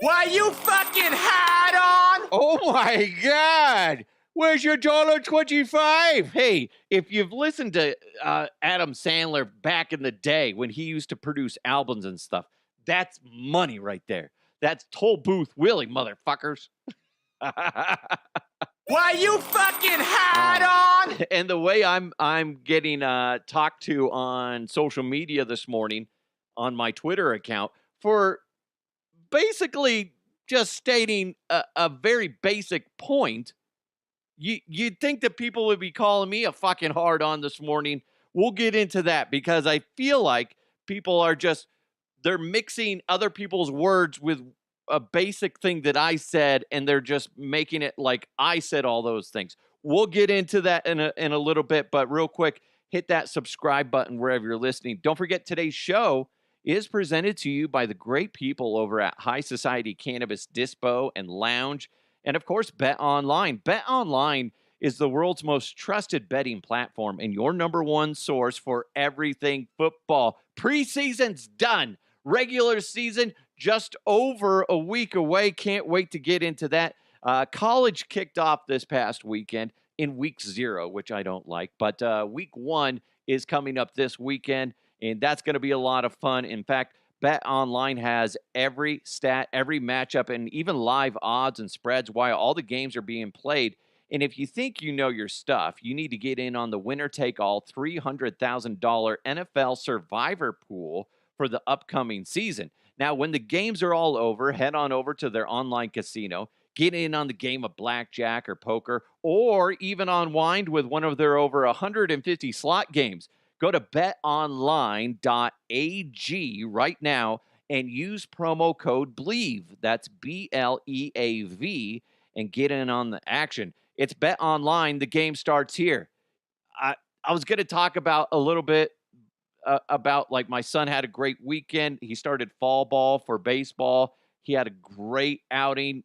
Why you fucking hat on? Oh my God. Where's your $1.25? Hey, if you've listened to Adam Sandler back in the day when he used to produce albums and stuff, that's money right there. That's Toll Booth Willie, motherfuckers. Why you fucking hat on? And the way I'm getting talked to on social media this morning on my Twitter account for basically just stating a very basic point. You'd think that people would be calling me a fucking hard on this morning. We'll get into that because I feel like people are they're mixing other people's words with a basic thing that I said, and they're just making it like I said all those things. We'll get into that in a little bit, but real quick, hit that subscribe button wherever you're listening. Don't forget today's show is presented to you by the great people over at High Society Cannabis Dispo and Lounge. And of course, Bet Online. Bet Online is the world's most trusted betting platform and your number one source for everything football. Preseason's done. Regular season just over a week away. Can't wait to get into that. College kicked off this past weekend in week 0, which I don't like. But week 1 is coming up this weekend, and that's going to be a lot of fun. In fact, Bet Online has every stat, every matchup, and even live odds and spreads while all the games are being played. And if you think you know your stuff, you need to get in on the winner-take-all $300,000 NFL Survivor Pool for the upcoming season. Now, when the games are all over, head on over to their online casino, get in on the game of blackjack or poker, or even unwind with one of their over 150 slot games. Go to betonline.ag right now and use promo code BLEAV. That's BLEAV, and get in on the action. It's Bet Online. The game starts here. I was going to talk about a little bit about, like, my son had a great weekend. He started fall ball for baseball. He had a great outing.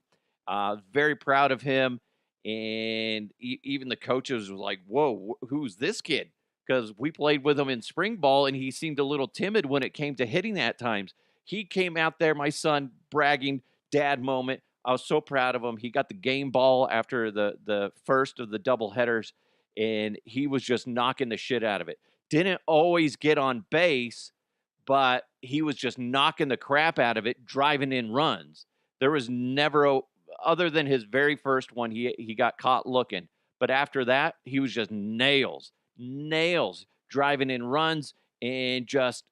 Very proud of him. And even the coaches were like, whoa, who's this kid? Because we played with him in spring ball, and he seemed a little timid when it came to hitting at times. He came out there, my son, bragging, dad moment. I was so proud of him. He got the game ball after the first of the doubleheaders, and he was just knocking the shit out of it. Didn't always get on base, but he was just knocking the crap out of it, driving in runs. There was never, other than his very first one, he got caught looking. But after that, he was just nails, driving in runs and just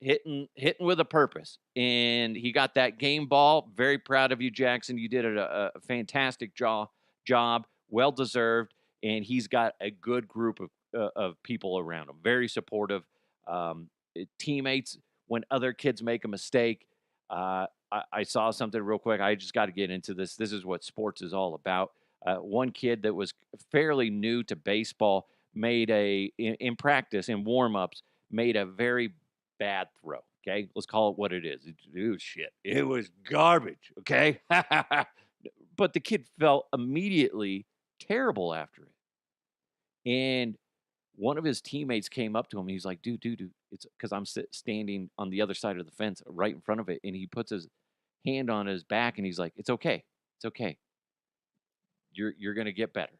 hitting with a purpose. And he got that game ball. Very proud of you, Jackson. You did a fantastic job, well-deserved. And he's got a good group of people around him. Very supportive teammates when other kids make a mistake. I saw something real quick. I just got to get into this. This is what sports is all about. One kid that was fairly new to baseball made in practice, in warm-ups, made a very bad throw. Okay, let's call it what it is. It was shit. It was garbage. Okay, but the kid felt immediately terrible after it. And one of his teammates came up to him. And he's like, dude, it's because I'm standing on the other side of the fence right in front of it. And he puts his hand on his back and he's like, it's okay. You're going to get better.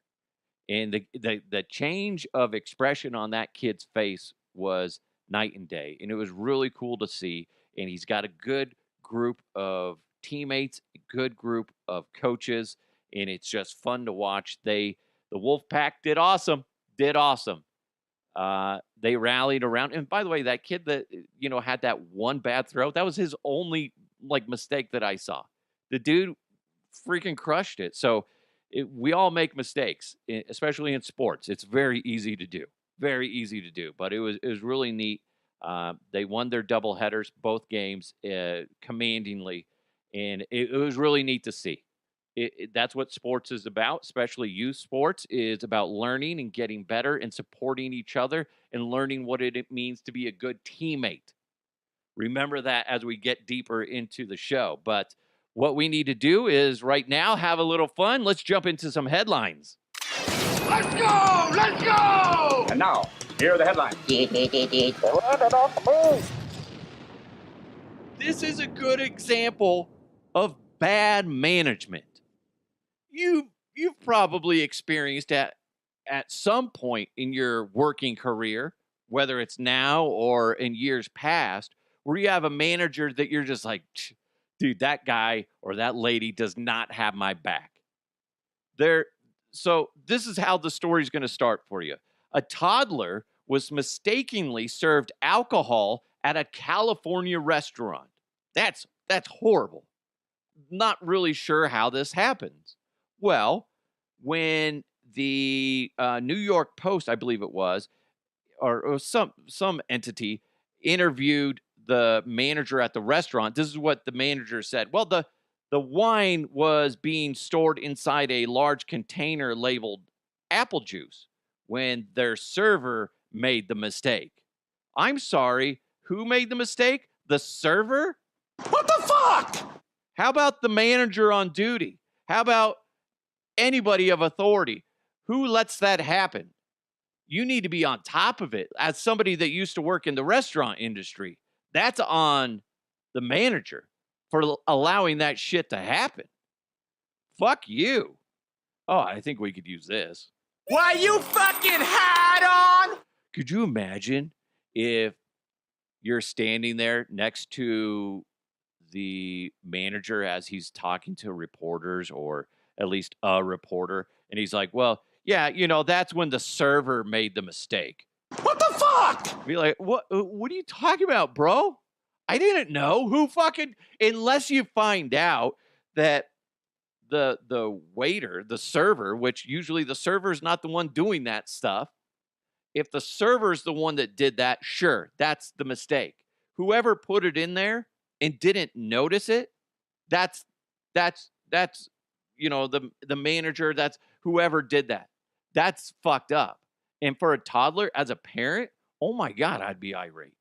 And the change of expression on that kid's face was night and day. And it was really cool to see. And he's got a good group of teammates, a good group of coaches. And it's just fun to watch. The Wolfpack did awesome. They rallied around. And by the way, that kid that, had that one bad throw, that was his only mistake that I saw. The dude freaking crushed it. So we all make mistakes, especially in sports. It's very easy to do. But it was really neat. They won their doubleheaders, both games, commandingly. And it was really neat to see. That's what sports is about, especially youth sports, is about learning and getting better and supporting each other and learning what it means to be a good teammate. Remember that as we get deeper into the show. But what we need to do is right now have a little fun. Let's jump into some headlines. Let's go! And now, here are the headlines. This is a good example of bad management. You've probably experienced at some point in your working career, whether it's now or in years past, where you have a manager that you're just like, dude, that guy or that lady does not have my back. So this is how the story's going to start for you. A toddler was mistakenly served alcohol at a California restaurant. That's horrible. Not really sure how this happens. Well, when the New York Post, I believe it was, or some entity interviewed the manager at the restaurant, this is what the manager said. Well, the wine was being stored inside a large container labeled apple juice when their server made the mistake. I'm sorry, who made the mistake? The server? What the fuck? How about the manager on duty? How about anybody of authority? Who lets that happen? You need to be on top of it. As somebody that used to work in the restaurant industry, that's on the manager for allowing that shit to happen. Fuck you. Oh, I think we could use this. Why you fucking had on? Could you imagine if you're standing there next to the manager as he's talking to reporters, or at least a reporter, and he's like, well, yeah, that's when the server made the mistake. What the fuck? Be like, what are you talking about, bro? I didn't know. Who fucking, unless you find out that the waiter, the server, which usually the server's not the one doing that stuff. If the server's the one that did that, sure, that's the mistake. Whoever put it in there and didn't notice it, that's the manager, that's whoever did that. That's fucked up. And for a toddler, as a parent, oh my God, I'd be irate.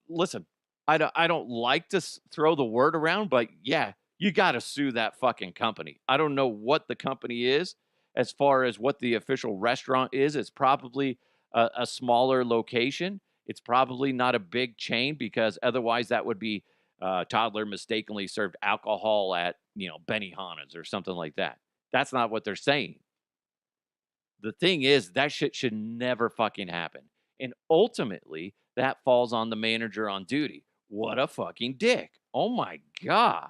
Listen, I don't like to throw the word around, but yeah, you got to sue that fucking company. I don't know what the company is as far as what the official restaurant is. It's probably a smaller location. It's probably not a big chain, because otherwise that would be toddler mistakenly served alcohol at, Benihana's or something like that. That's not what they're saying. The thing is, that shit should never fucking happen. And ultimately, that falls on the manager on duty. What a fucking dick. Oh my God.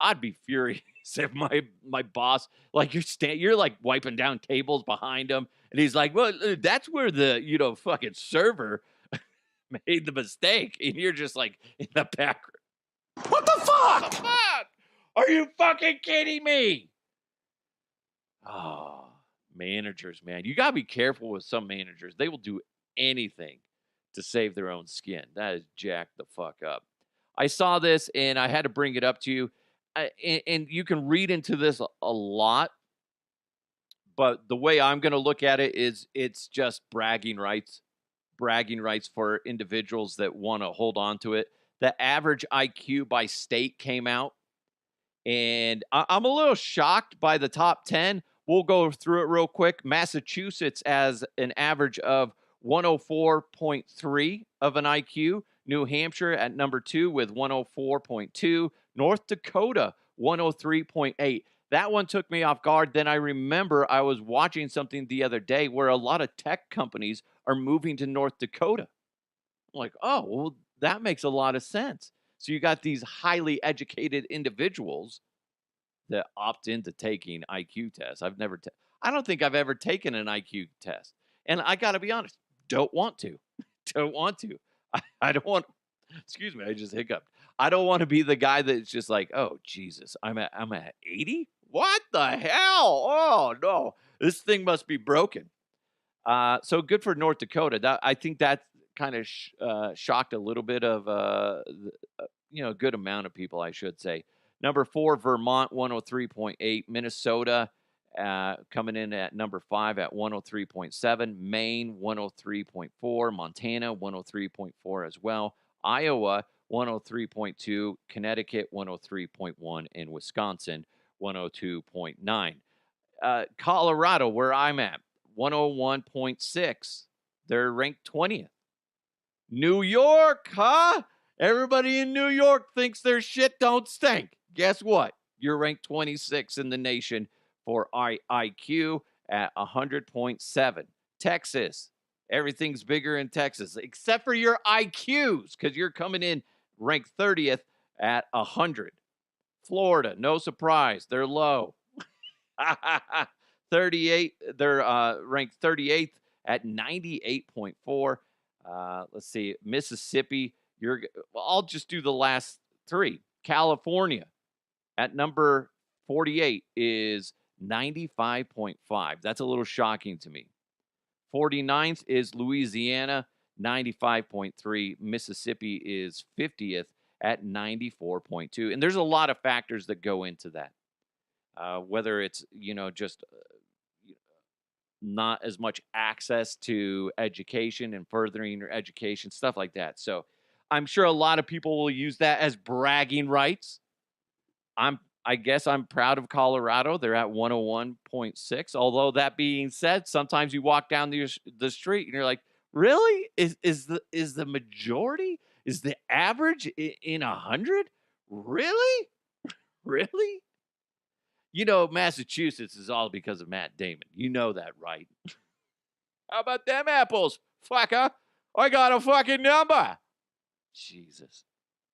I'd be furious if my boss, like you're like wiping down tables behind him, and he's like, well, that's where the, fucking server made the mistake. And you're just like in the background. What the fuck? What the fuck? Are you fucking kidding me? Oh, managers, man. You got to be careful with some managers. They will do anything to save their own skin. That is jacked the fuck up. I saw this and I had to bring it up to you. And you can read into this a lot, but the way I'm going to look at it is it's just bragging rights for individuals that want to hold on to it. The average IQ by state came out, and I'm a little shocked by the top 10. We'll go through it real quick. Massachusetts has an average of 104.3 of an IQ. New Hampshire at number 2 with 104.2. North Dakota, 103.8. That one took me off guard. Then I remember I was watching something the other day where a lot of tech companies are moving to North Dakota. I'm like, oh, well, that makes a lot of sense. So you got these highly educated individuals that opt into taking IQ tests. I don't think I've ever taken an IQ test. And I got to be honest, don't want to. I don't want, excuse me, I just hiccuped. I don't want to be the guy that's just like, oh, Jesus, I'm at 80? What the hell? Oh, no, this thing must be broken. So good for North Dakota. I think that kind of shocked a little bit of, a good amount of people, I should say. Number 4, Vermont, 103.8. Minnesota coming in at number 5 at 103.7. Maine, 103.4. Montana, 103.4 as well. Iowa, 103.2. Connecticut, 103.1. And Wisconsin, 102.9. Colorado, where I'm at, 101.6. They're ranked 20th. New York, huh? Everybody in New York thinks their shit don't stink. Guess what? You're ranked 26 in the nation for IQ at 100.7. Texas, everything's bigger in Texas except for your IQs because you're coming in ranked 30th at 100. Florida, no surprise, they're low. 38, they're ranked 38th at 98.4. Let's see, Mississippi, well, I'll just do the last three. California at number 48 is 95.5. That's a little shocking to me. 49th is Louisiana, 95.3. Mississippi is 50th at 94.2. And there's a lot of factors that go into that. Whether it's, just not as much access to education and furthering your education, stuff like that. So I'm sure a lot of people will use that as bragging rights. I guess I'm proud of Colorado. They're at 101.6. Although that being said, sometimes you walk down the street and you're like, really? Is the majority? Is the average in 100? Really? Really? Massachusetts is all because of Matt Damon. You know that, right? How about them apples, fucker? I got a fucking number. Jesus.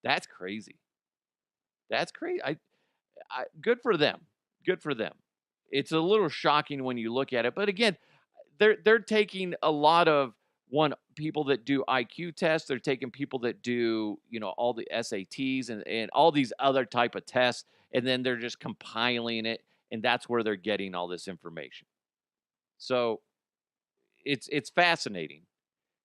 That's crazy. That's crazy. Good for them. Good for them. It's a little shocking when you look at it. But again, they're taking a lot of people that do IQ tests. They're taking people that do, all the SATs and all these other type of tests. And then they're just compiling it. And that's where they're getting all this information. So it's fascinating.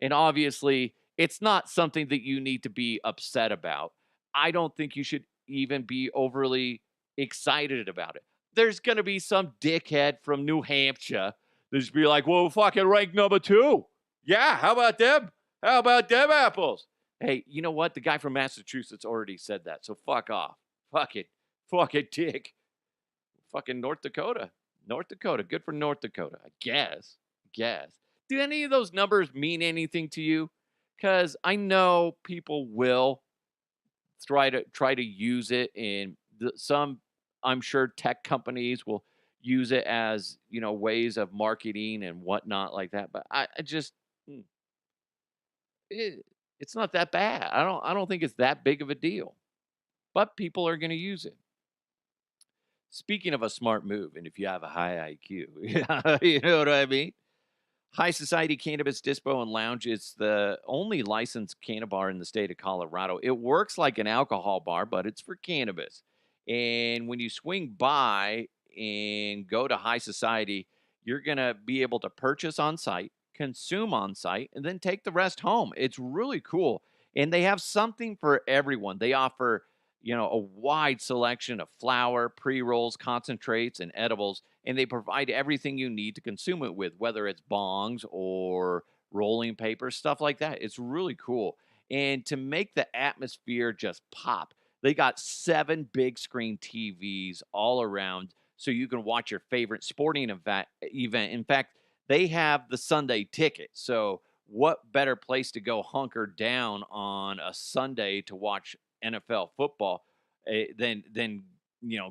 And obviously, it's not something that you need to be upset about. I don't think you should even be overly excited about it. There's going to be some dickhead from New Hampshire that's be like, well, fucking rank number 2. Yeah, how about them? How about them apples? Hey, you know what? The guy from Massachusetts already said that, so fuck off. Fucking dick. Fucking North Dakota. North Dakota. Good for North Dakota, I guess. Do any of those numbers mean anything to you? Because I know people will try to use it, and some, I'm sure, tech companies will use it as ways of marketing and whatnot like that. But I just it's not that bad. I don't think it's that big of a deal. But people are going to use it. Speaking of a smart move, and if you have a high IQ, you know what I mean? High Society Cannabis Dispo and Lounge is the only licensed cannabis bar in the state of Colorado. It works like an alcohol bar, but it's for cannabis. And when you swing by and go to High Society, you're going to be able to purchase on site, consume on site, and then take the rest home. It's really cool. And they have something for everyone. They offer, a wide selection of flower, pre-rolls, concentrates, and edibles, and they provide everything you need to consume it with, whether it's bongs or rolling paper, stuff like that. It's really cool. And to make the atmosphere just pop, they got 7 big screen TVs all around so you can watch your favorite sporting event. In fact, they have the Sunday ticket. So what better place to go hunker down on a Sunday to watch NFL football than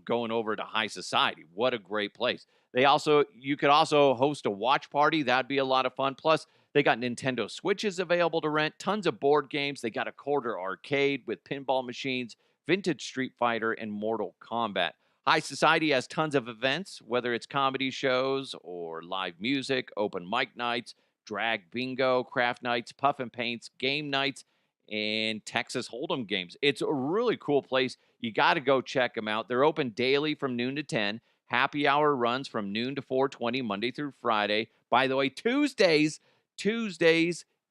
going over to High Society? What a great place. You could also host a watch party. That'd be a lot of fun. Plus, they got Nintendo Switches available to rent, tons of board games. They got a quarter arcade with pinball machines, vintage Street Fighter, and Mortal Kombat. High Society has tons of events, whether it's comedy shows or live music, open mic nights, drag bingo, craft nights, puff and paints, game nights, and Texas Hold'em games. It's a really cool place. You got to go check them out. They're open daily from noon to 10. Happy hour runs from noon to 4:20, Monday through Friday. By the way, Tuesdays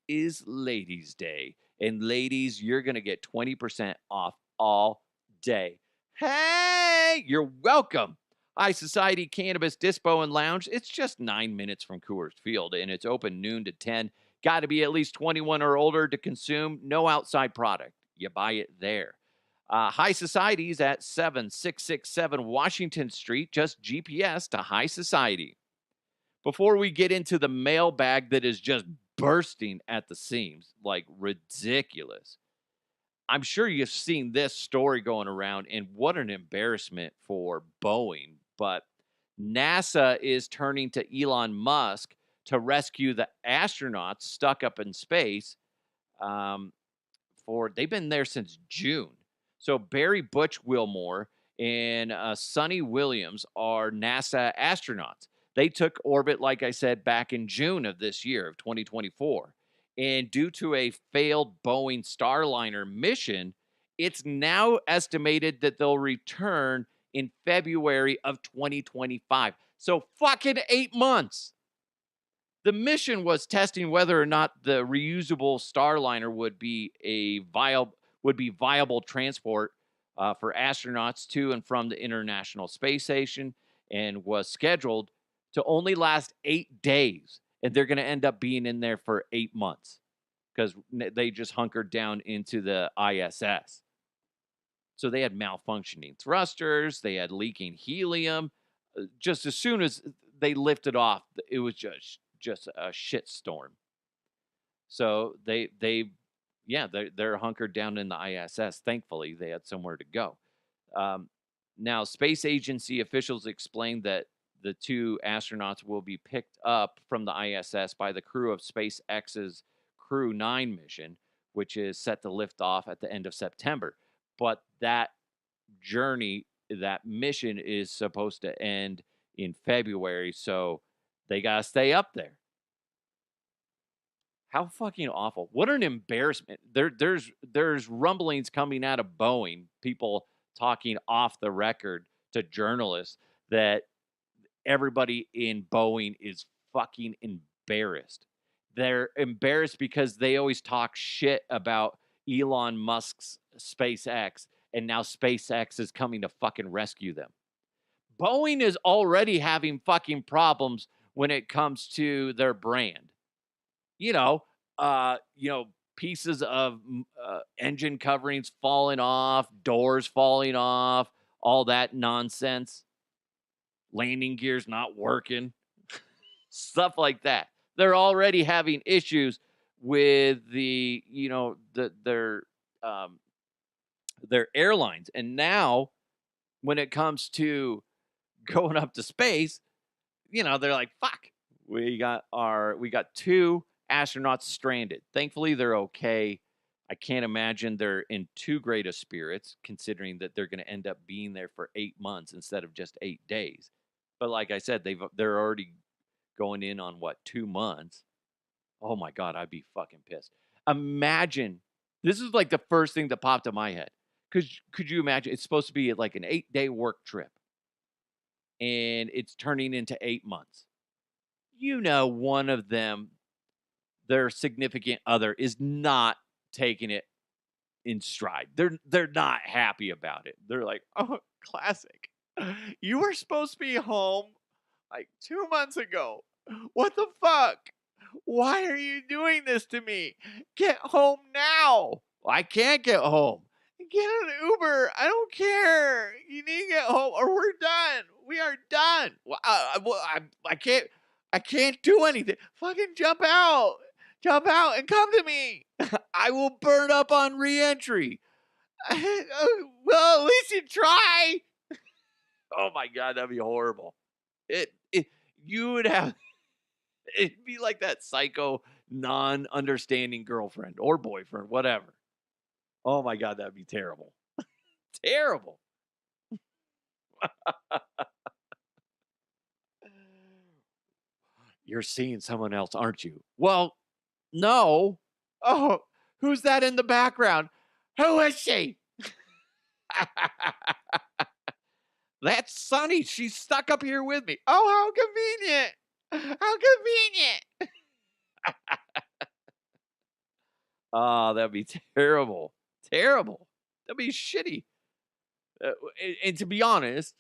is Ladies' Day. And ladies, you're going to get 20% off all day. Hey, you're welcome. High Society Cannabis Dispo and Lounge. It's just 9 minutes from Coors Field, and it's open noon to 10. Got to be at least 21 or older to consume. No outside product. You buy it there. High Society's at 7667 Washington Street. Just GPS to High Society. Before we get into the mailbag that is just bursting at the seams, like ridiculous, I'm sure you've seen this story going around, and what an embarrassment for Boeing. But NASA is turning to Elon Musk to rescue the astronauts stuck up in space. Um, they've been there since June. So Barry Butch Wilmore and Sonny Williams are NASA astronauts. They took orbit, like I said, back in June of this year of 2024. And due to a failed Boeing Starliner mission, it's now estimated that they'll return in February of 2025. So fucking 8 months. The mission was testing whether or not the reusable Starliner would be viable transport for astronauts to and from the International Space Station, and was scheduled to only last 8 days. And they're going to end up being in there for 8 months because they just hunkered down into the ISS. So they had malfunctioning thrusters, they had leaking helium. Just as soon as they lifted off, it was just a shit storm. So they're hunkered down in the ISS. Thankfully, they had somewhere to go. Now, space agency officials explained that the two astronauts will be picked up from the ISS by the crew of SpaceX's Crew 9 mission, which is set to lift off at the end of September. But that mission is supposed to end in February, so they got to stay up there. How fucking awful. What an embarrassment. There's rumblings coming out of Boeing, people talking off the record to journalists, that everybody in Boeing is fucking embarrassed. They're embarrassed because they always talk shit about Elon Musk's SpaceX, and now SpaceX is coming to fucking rescue them. Boeing is already having fucking problems when it comes to their brand. You know, pieces of engine coverings falling off, doors falling off, all that nonsense. Landing gears not working, stuff like that. They're already having issues with their airlines, and now when it comes to going up to space, they're like, fuck, we got two astronauts stranded. Thankfully, they're okay. I can't imagine they're in too great of spirits, considering that they're going to end up being there for 8 months instead of just 8 days. But like I said, they're already going in on 2 months. Oh my God, I'd be fucking pissed. Imagine, this is like the first thing that popped in my head. Could you imagine? It's supposed to be like an 8-day work trip, and it's turning into 8 months. One of them, their significant other, is not taking it in stride. They're not happy about it. They're like, oh, classic. You were supposed to be home like 2 months ago. What the fuck? Why are you doing this to me? Get home now. I can't get home. Get an Uber. I don't care. You need to get home or we're done. We are done. I can't do anything. Fucking jump out. Jump out and come to me. I will burn up on re-entry. Well, at least you try. Oh my God, that'd be horrible. You would have, it'd be like that psycho, non-understanding girlfriend or boyfriend, whatever. Oh my God, that'd be terrible. Terrible. You're seeing someone else, aren't you? Well, no. Oh, who's that in the background? Who is she? That's Sunny. She's stuck up here with me. Oh, how convenient. How convenient. Oh, that'd be terrible. Terrible. That'd be shitty. And to be honest,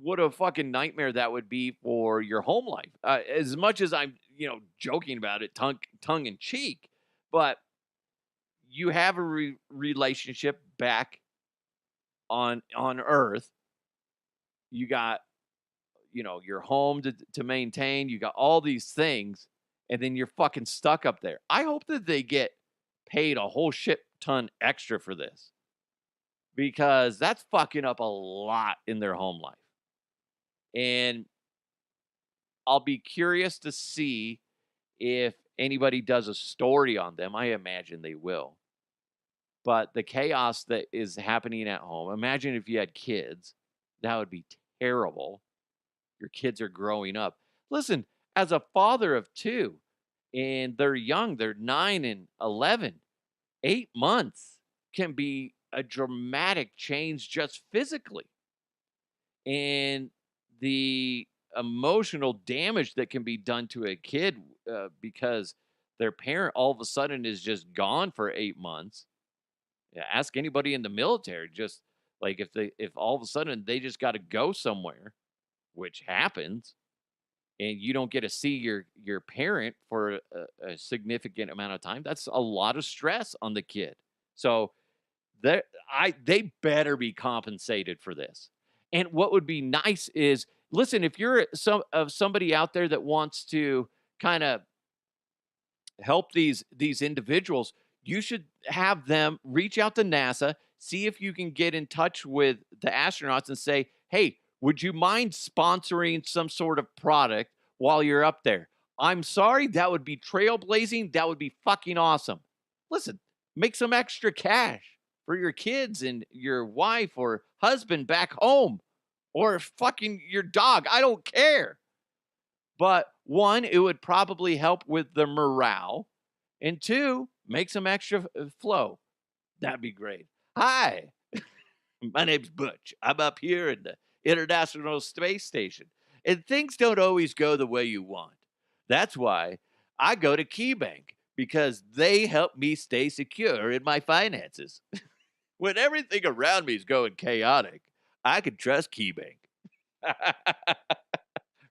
what a fucking nightmare that would be for your home life. As much as I'm, joking about it, tongue in cheek, but you have a relationship back on Earth. You got, your home to maintain. You got all these things, and then you're fucking stuck up there. I hope that they get paid a whole shit ton extra for this, because that's fucking up a lot in their home life. And I'll be curious to see if anybody does a story on them. I imagine they will. But the chaos that is happening at home, imagine if you had kids, that would be terrible. Your kids are growing up. Listen, as a father of two, and they're young, they're 9 and 11, 8 months can be a dramatic change just physically. And the emotional damage that can be done to a kid because their parent all of a sudden is just gone for 8 months. Yeah, ask anybody in the military, just like if all of a sudden they just got to go somewhere, which happens, and you don't get to see your parent for a significant amount of time, that's a lot of stress on the kid. So they better be compensated for this. And what would be nice is, listen, if you're somebody out there that wants to kind of help these individuals, you should have them reach out to NASA, see if you can get in touch with the astronauts and say, hey, would you mind sponsoring some sort of product while you're up there? I'm sorry, that would be trailblazing. That would be fucking awesome. Listen, make some extra cash for your kids and your wife or husband back home, or fucking your dog. I don't care. But one, it would probably help with the morale. And two, make some extra flow. That'd be great. Hi, my name's Butch. I'm up here in the International Space Station, and things don't always go the way you want. That's why I go to KeyBank, because they help me stay secure in my finances. When everything around me is going chaotic, I can trust KeyBank.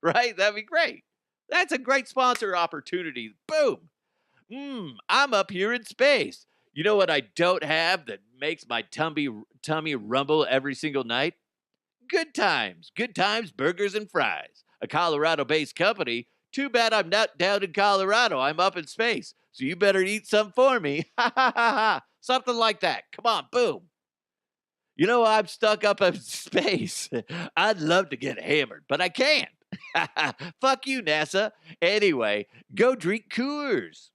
Right? That'd be great. That's a great sponsor opportunity. Boom. I'm up here in space. You know what I don't have that makes my tummy rumble every single night? Good Times, burgers and fries. A Colorado-based company. Too bad I'm not down in Colorado. I'm up in space. So you better eat some for me. Ha ha ha ha. Something like that. Come on, boom. You know, I'm stuck up in space. I'd love to get hammered, but I can't. Fuck you, NASA. Anyway, go drink Coors.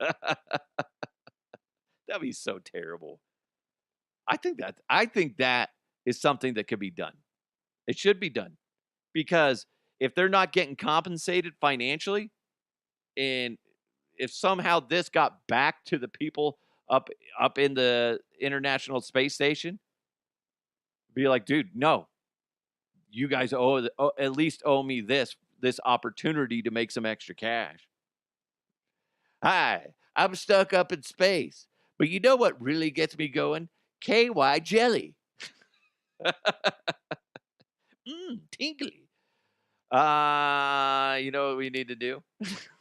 That'd be so terrible. I think that is something that could be done. It should be done, because if they're not getting compensated financially, and if somehow this got back to the people up in the International Space Station, be like, dude, no, you guys at least owe me this opportunity to make some extra cash. Hi, I'm stuck up in space, but you know what really gets me going? KY jelly. Tinkly. You know what we need to do?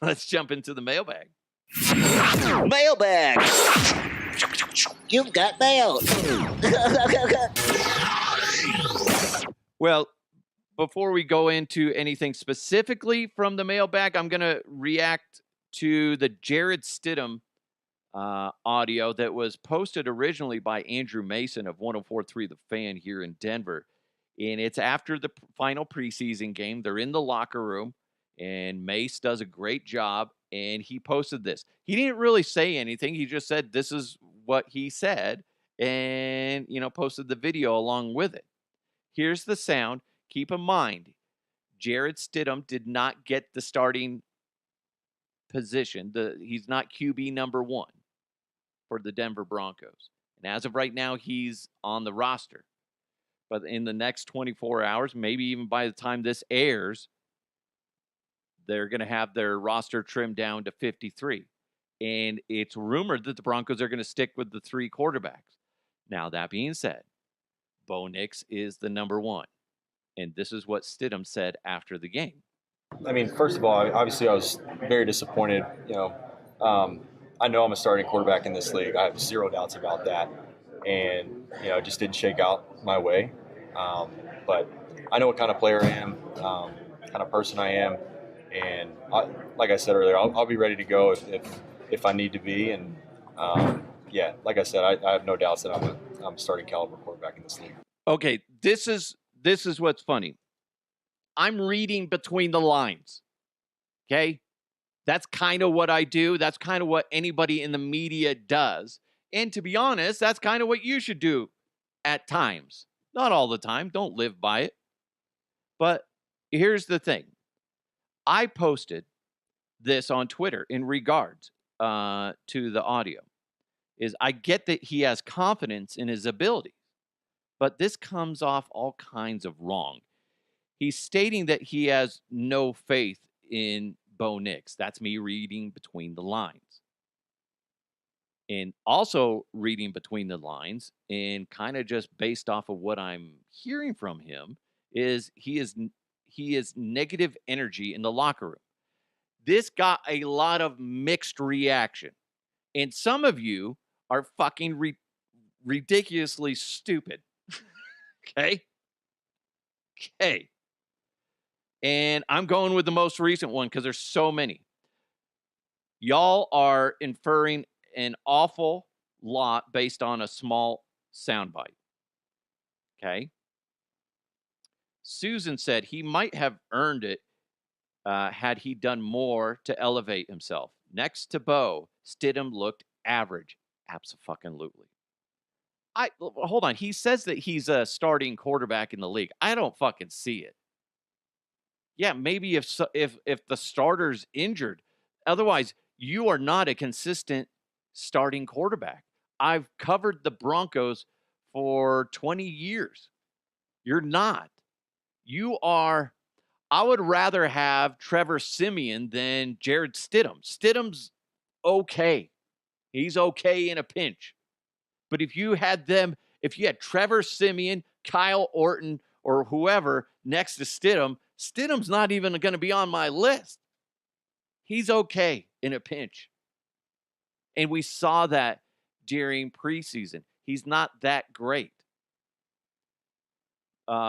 Let's jump into the mailbag. Mailbag. You've got mail. Well, before we go into anything specifically from the mailbag, I'm going to react to the Jarrett Stidham audio that was posted originally by Andrew Mason of 104.3 The Fan here in Denver. And it's after the final preseason game. They're in the locker room, and Mace does a great job, and he posted this. He didn't really say anything. He just said this is what he said, and, posted the video along with it. Here's the sound. Keep in mind, Jarrett Stidham did not get the starting position. He's not QB number 1 for the Denver Broncos. And as of right now, he's on the roster. But in the next 24 hours, maybe even by the time this airs, they're going to have their roster trimmed down to 53. And it's rumored that the Broncos are going to stick with the 3 quarterbacks. Now, that being said, Bo Nix is the number 1. And this is what Stidham said after the game. I mean, first of all, obviously I was very disappointed. I know I'm a starting quarterback in this league. I have zero doubts about that. And, it just didn't shake out my way. But I know what kind of player I am, kind of person I am. And like I said earlier, I'll be ready to go if I need to be. And, yeah, like I said, I have no doubts that I'm starting caliber quarterback in this league. Okay, this is what's funny. I'm reading between the lines. Okay? That's kind of what I do. That's kind of what anybody in the media does. And to be honest, that's kind of what you should do at times. Not all the time. Don't live by it. But here's the thing. I posted this on Twitter in regards to the audio. Is I get that he has confidence in his ability, but this comes off all kinds of wrong. He's stating that he has no faith in Bo Nix. That's me reading between the lines. And also reading between the lines and kind of just based off of what I'm hearing from him is he is negative energy in the locker room. This got a lot of mixed reaction. And some of you are fucking ridiculously stupid. Okay? Okay. And I'm going with the most recent one because there's so many. Y'all are inferring an awful lot based on a small soundbite. Okay? Susan said he might have earned it had he done more to elevate himself. Next to Bo, Stidham looked average. Abso-fucking-lutely. Hold on. He says that he's a starting quarterback in the league. I don't fucking see it. Yeah, maybe if the starter's injured. Otherwise, you are not a consistent starting quarterback. I've covered the Broncos for 20 years. You're not. You are. I would rather have Trevor Siemian than Jarrett Stidham. Stidham's okay. He's okay in a pinch. But if you had Trevor Siemian, Kyle Orton, or whoever next to Stidham, Stidham's not even going to be on my list. He's okay in a pinch. And we saw that during preseason. He's not that great.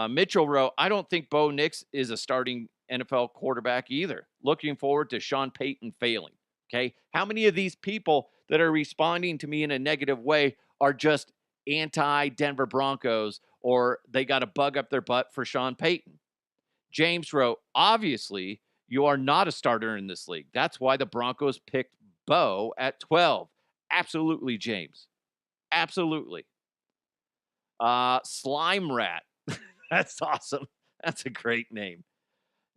Mitchell wrote, I don't think Bo Nix is a starting NFL quarterback either. Looking forward to Sean Payton failing. Okay. How many of these people that are responding to me in a negative way are just anti-Denver Broncos or they got a bug up their butt for Sean Payton? James wrote, obviously, you are not a starter in this league. That's why the Broncos picked Bo at 12. Absolutely, James. Absolutely. Slime Rat. That's awesome. That's a great name.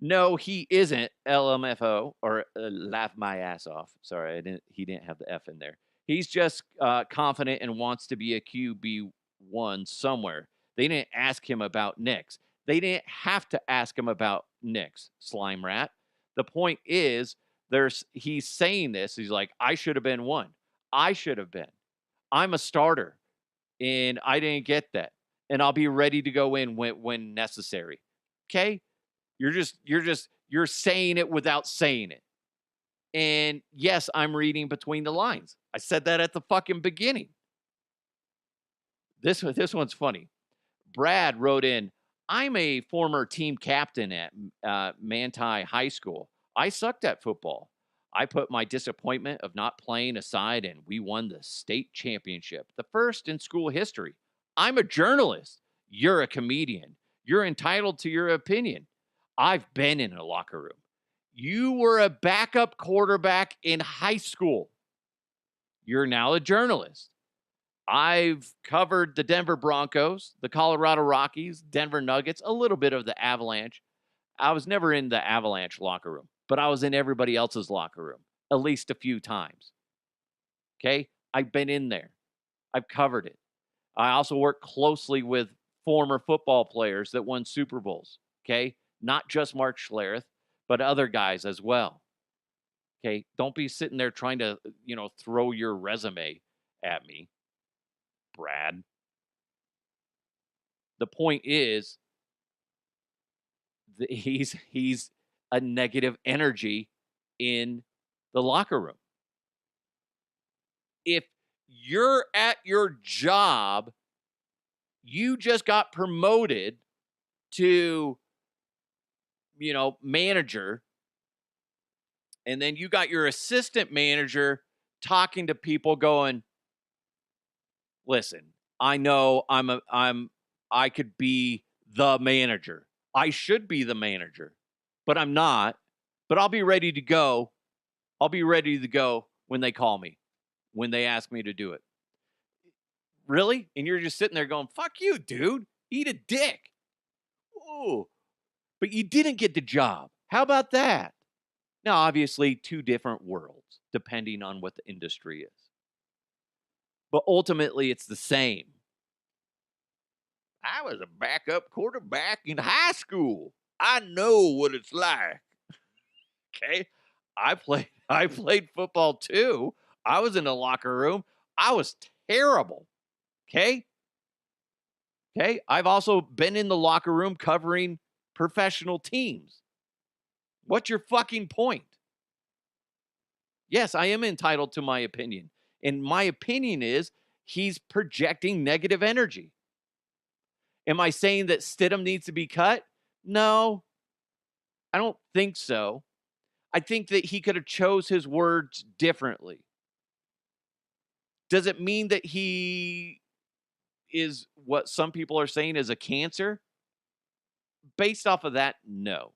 No, he isn't LMFO or laugh my ass off. Sorry, he didn't have the F in there. He's just confident and wants to be a QB1 somewhere. They didn't ask him about Nix. They didn't have to ask him about Nix, Slime Rat. The point is, he's saying this. He's like, I should have been one. I should have been. I'm a starter, and I didn't get that. And I'll be ready to go in when necessary. Okay? You're saying it without saying it. And yes, I'm reading between the lines. I said that at the fucking beginning. This one's funny. Brad wrote in, I'm a former team captain at Manti High School. I sucked at football. I put my disappointment of not playing aside, and we won the state championship, the first in school history. I'm a journalist. You're a comedian. You're entitled to your opinion. I've been in a locker room. You were a backup quarterback in high school. You're now a journalist. I've covered the Denver Broncos, the Colorado Rockies, Denver Nuggets, a little bit of the Avalanche. I was never in the Avalanche locker room, but I was in everybody else's locker room at least a few times. Okay? I've been in there. I've covered it. I also work closely with former football players that won Super Bowls. Okay? Not just Mark Schlereth, but other guys as well. Okay? Don't be sitting there trying to, throw your resume at me, Brad. The point is, he's a negative energy in the locker room. If you're at your job, you just got promoted to, manager, and then you got your assistant manager talking to people going, listen, I know I could be the manager. I should be the manager, but I'm not. But I'll be ready to go. I'll be ready to go when they call me, when they ask me to do it. Really? And you're just sitting there going, fuck you, dude. Eat a dick. Ooh. But you didn't get the job. How about that? Now, obviously, two different worlds, depending on what the industry is. But ultimately, it's the same. I was a backup quarterback in high school. I know what it's like. Okay. I played football too. I was in the locker room. I was terrible. Okay. Okay. I've also been in the locker room covering professional teams. What's your fucking point? Yes, I am entitled to my opinion. And my opinion is he's projecting negative energy. Am I saying that Stidham needs to be cut? No, I don't think so. I think that he could have chose his words differently. Does it mean that he is what some people are saying is a cancer? Based off of that, no.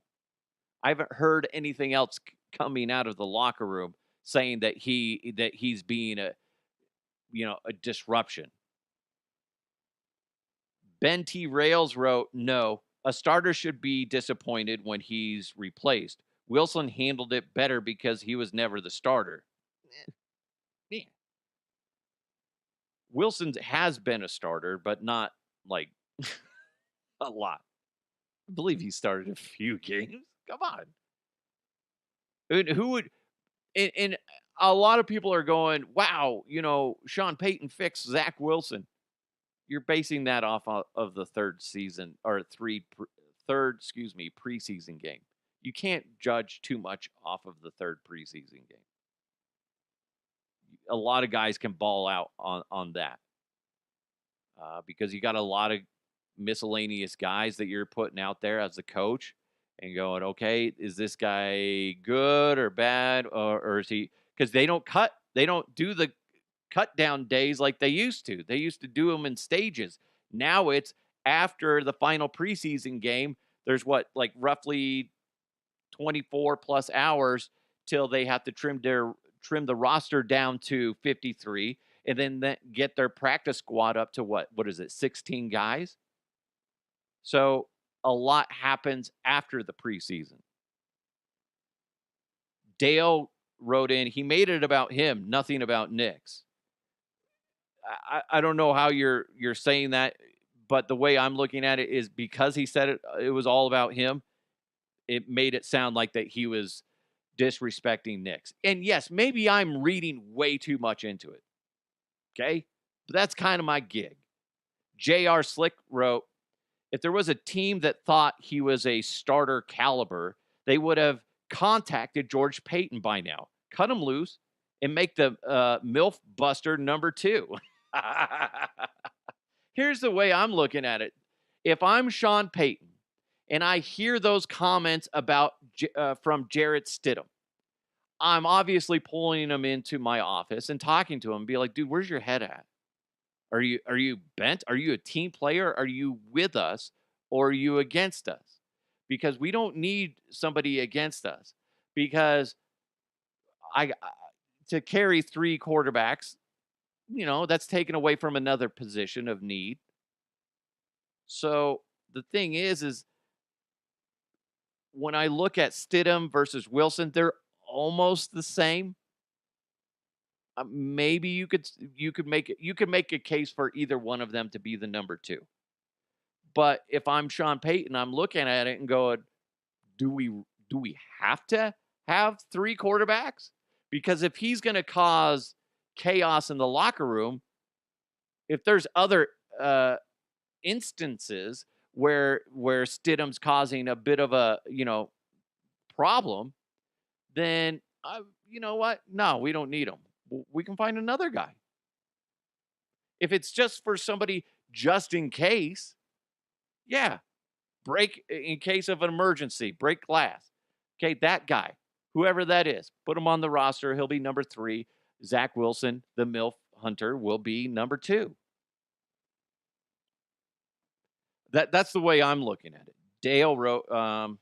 I haven't heard anything else coming out of the locker room saying that he's being a disruption. Ben T. Rails wrote, no, a starter should be disappointed when he's replaced. Wilson handled it better because he was never the starter. Yeah. Wilson has been a starter, but not like a lot. I believe he started a few games. Come on. And who would, and a lot of people are going, wow, Sean Payton fixed Zach Wilson. You're basing that off of the third preseason game. You can't judge too much off of the third preseason game. A lot of guys can ball out on that because you got a lot of miscellaneous guys that you're putting out there as a coach and going, okay, is this guy good or bad? Or is he, because they don't do the cut down days like they used to. They used to do them in stages. Now it's after the final preseason game. There's roughly 24 plus hours till they have to trim the roster down to 53 and then get their practice squad up to what is it, 16 guys? So a lot happens after the preseason. Dale wrote in, he made it about him, nothing about Nix. I don't know how you're saying that, but the way I'm looking at it is because he said it was all about him, it made it sound like that he was disrespecting Nix. And yes, maybe I'm reading way too much into it. Okay? But that's kind of my gig. J.R. Slick wrote, if there was a team that thought he was a starter caliber, they would have contacted George Payton by now. Cut him loose and make the MILF Buster number 2. Here's the way I'm looking at it. If I'm Sean Payton and I hear those comments about from Jarrett Stidham, I'm obviously pulling him into my office and talking to him and be like, dude, where's your head at? Are you bent? Are you a team player? Are you with us or are you against us? Because we don't need somebody against us. Because to carry 3 quarterbacks, that's taken away from another position of need. So the thing is when I look at Stidham versus Wilson, they're almost the same. Maybe you could make a case for either one of them to be the number 2. But if I'm Sean Payton, I'm looking at it and going, do we have to have 3 quarterbacks? Because if he's going to cause chaos in the locker room, if there's other instances where Stidham's causing a bit of a problem, then you know what? No, we don't need him. We can find another guy. If it's just for somebody just in case, yeah, break in case of an emergency, break glass. Okay, that guy, whoever that is, put him on the roster. He'll be number 3. Zach Wilson, the MILF Hunter, will be number 2. That's the way I'm looking at it. Dale wrote, oh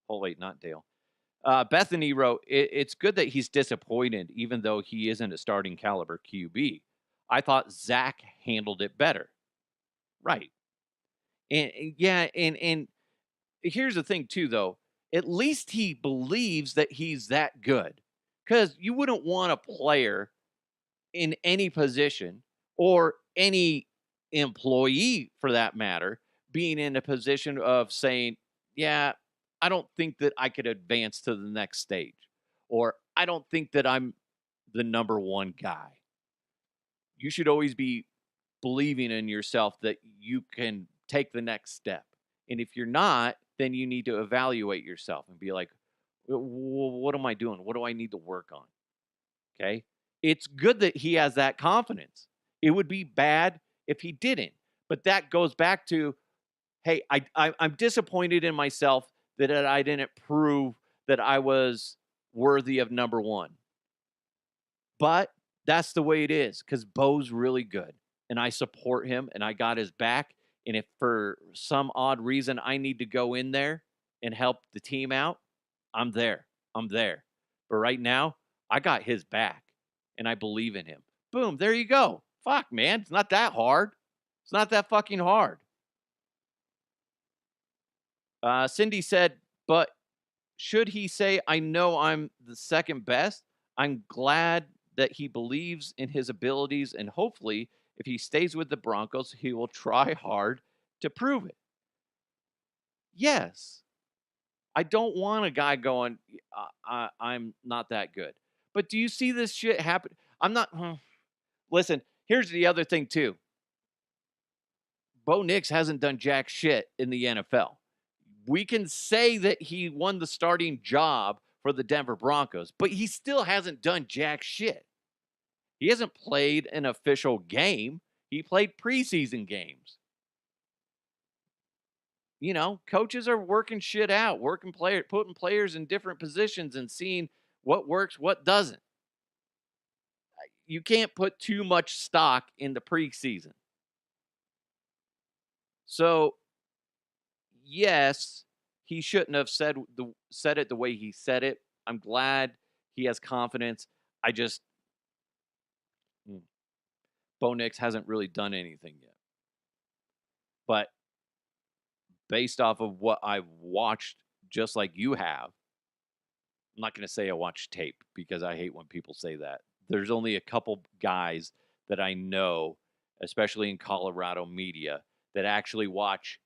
wait, not Dale. Bethany wrote, it's good that he's disappointed, even though he isn't a starting caliber QB. I thought Zach handled it better. Right. And yeah, and here's the thing too, though. At least he believes that he's that good. Because you wouldn't want a player in any position or any employee for that matter being in a position of saying, yeah, I don't think that I could advance to the next stage, or I don't think that I'm the number one guy. You should always be believing in yourself that you can take the next step. And if you're not, then you need to evaluate yourself and be like, what am I doing? What do I need to work on? Okay. It's good that he has that confidence. It would be bad if he didn't. But that goes back to, hey, I'm disappointed in myself that I didn't prove that I was worthy of number one. But that's the way it is because Bo's really good. And I support him and I got his back. And if for some odd reason I need to go in there and help the team out, I'm there. I'm there. But right now, I got his back and I believe in him. Boom, there you go. Fuck, man. It's not that hard. It's not that fucking hard. Cindy said, but should he say, I know I'm the second best? I'm glad that he believes in his abilities, and hopefully, if he stays with the Broncos, he will try hard to prove it. Yes. I don't want a guy going, I'm not that good. But do you see this shit happen? I'm not. Listen, here's the other thing, too. Bo Nix hasn't done jack shit in the NFL. We can say that he won the starting job for the Denver Broncos, but he still hasn't done jack shit. He hasn't played an official game. He played preseason games. You know, coaches are working shit out, putting players in different positions and seeing what works, what doesn't. You can't put too much stock in the preseason. So, yes, he shouldn't have said it the way he said it. I'm glad he has confidence. I just Bo Nix hasn't really done anything yet. But based off of what I've watched, just like you have, I'm not going to say I watched tape because I hate when people say that. There's only a couple guys that I know, especially in Colorado media, that actually watch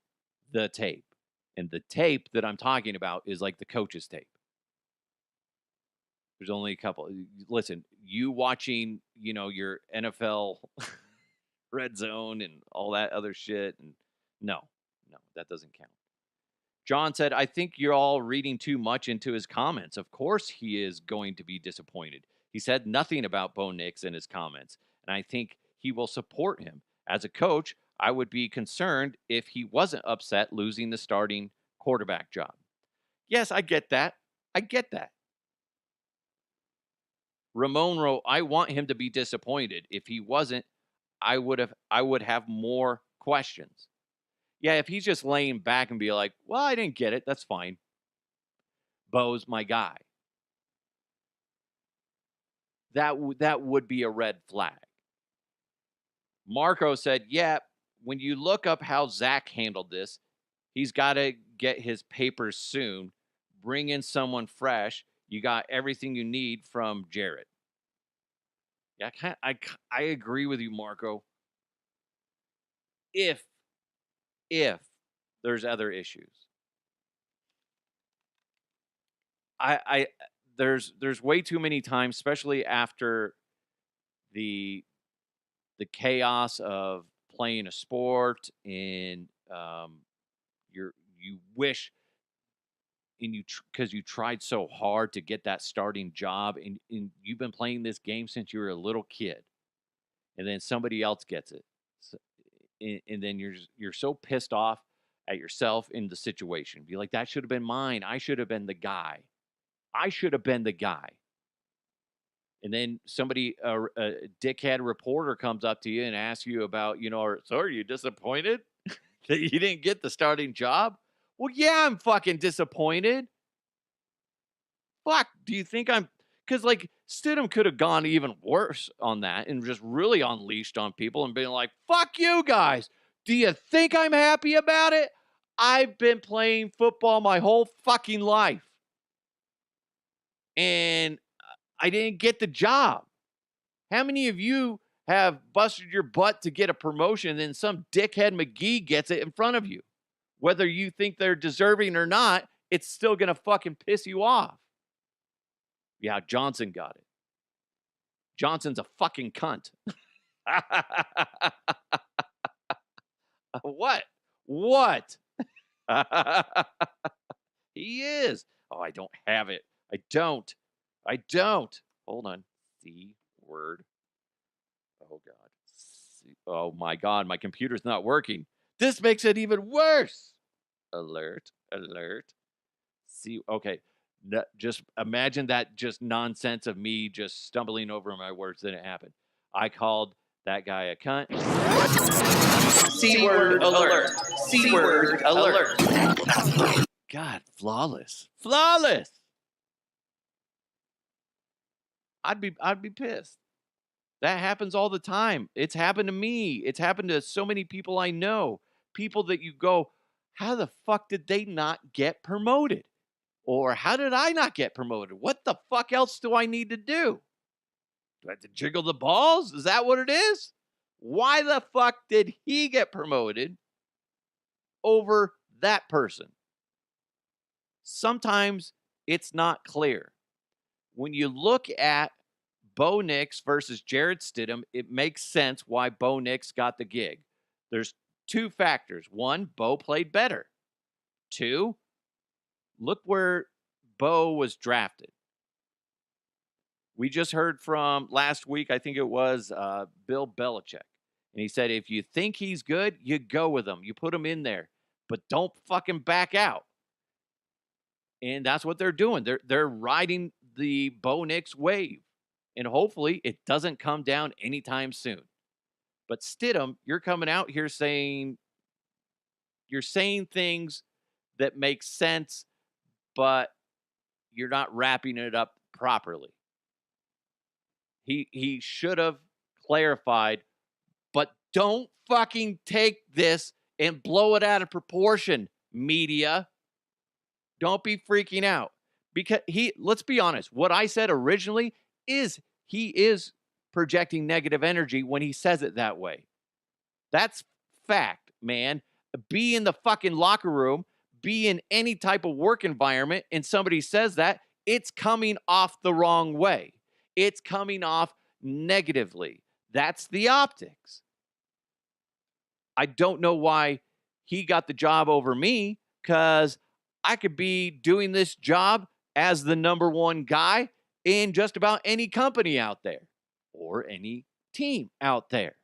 the tape. And the tape that I'm talking about is like the coach's tape. There's only a couple. Listen, you watching, your NFL red zone and all that other shit. And no, that doesn't count. John said, I think you're all reading too much into his comments. Of course he is going to be disappointed. He said nothing about Bo Nix in his comments, and I think he will support him. As a coach, I would be concerned if he wasn't upset losing the starting quarterback job. Yes, I get that. Ramon wrote, I want him to be disappointed. If he wasn't, I would have more questions. Yeah, if he's just laying back and be like, well, I didn't get it, that's fine. Bo's my guy. That would be a red flag. Marco said, yeah, when you look up how Zach handled this, he's got to get his papers soon, bring in someone fresh. You got everything you need from Jarrett. Yeah, I agree with you, Marco. If there's other issues. There's way too many times, especially after the chaos of playing a sport and you wish and because you tried so hard to get that starting job and you've been playing this game since you were a little kid, and then somebody else gets it, and then you're so pissed off at yourself in the situation. Be like, that should have been mine. I should have been the guy. And then somebody, a dickhead reporter comes up to you and asks you about, so are you disappointed? that you didn't get the starting job? Well, yeah, I'm fucking disappointed. Fuck, do you think I'm... Because, like, Stidham could have gone even worse on that and just really unleashed on people and been like, fuck you guys. Do you think I'm happy about it? I've been playing football my whole fucking life. And I didn't get the job. How many of you have busted your butt to get a promotion and then some dickhead McGee gets it in front of you? Whether you think they're deserving or not, it's still going to fucking piss you off. Yeah, Johnson got it. Johnson's a fucking cunt. What? What? He is. Oh, I don't have it. I don't. Hold on. C word. Oh, God. Oh, my God. My computer's not working. This makes it even worse. Alert. See, okay. Just imagine that just nonsense of me just stumbling over my words. Didn't happen. I called that guy a cunt. C-word alert. C-word alert. God, flawless. I'd be pissed. That happens all the time. It's happened to me. It's happened to so many people I know. People that you go, how the fuck did they not get promoted? Or how did I not get promoted? What the fuck else do I need to do? Do I have to jiggle the balls? Is that what it is? Why the fuck did he get promoted over that person? Sometimes it's not clear. When you look at Bo Nix versus Jarrett Stidham, it makes sense why Bo Nix got the gig. There's two factors. One, Bo played better. Two, look where Bo was drafted. We just heard from last week, I think it was Bill Belichick. And he said, if you think he's good, you go with him. You put him in there. But don't fucking back out. And that's what they're doing. They're riding the Bo Nix wave. And hopefully it doesn't come down anytime soon. But Stidham, you're coming out here saying... You're saying things that make sense, but you're not wrapping it up properly. He should have clarified, but don't fucking take this and blow it out of proportion, media. Don't be freaking out. Because let's be honest, what I said originally is he is projecting negative energy when he says it that way. That's fact, man. Be in the fucking locker room, be in any type of work environment, and somebody says that, it's coming off the wrong way. It's coming off negatively. That's the optics. I don't know why he got the job over me, because I could be doing this job as the number one guy in just about any company out there or any team out there.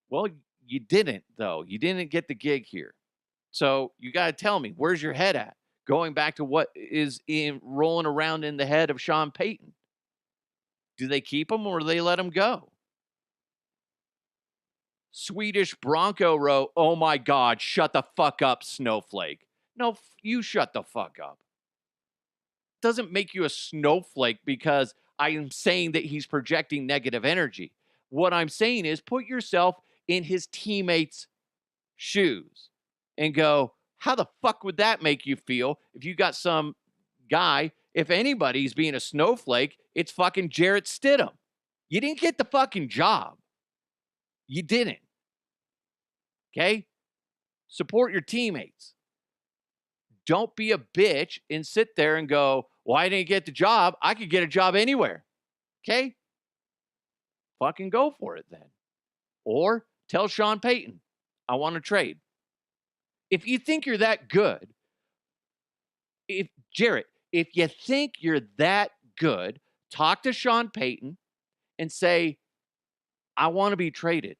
Well, you didn't, though. You didn't get the gig here. So you got to tell me, where's your head at? Going back to what is rolling around in the head of Sean Payton. Do they keep him or do they let him go? Swedish Bronco wrote, oh my God, shut the fuck up, snowflake. No, you shut the fuck up. Doesn't make you a snowflake because I am saying that he's projecting negative energy. What I'm saying is put yourself in his teammates' shoes and go, how the fuck would that make you feel if you got some guy, if anybody's being a snowflake, it's fucking Jarrett Stidham. You didn't get the fucking job. You didn't. Okay? Support your teammates. Don't be a bitch and sit there and go, well, I didn't get the job. I could get a job anywhere. Okay? Fucking go for it then. Or tell Sean Payton, I want to trade. If you think you're that good, Jarrett, if you think you're that good, talk to Sean Payton and say, I want to be traded.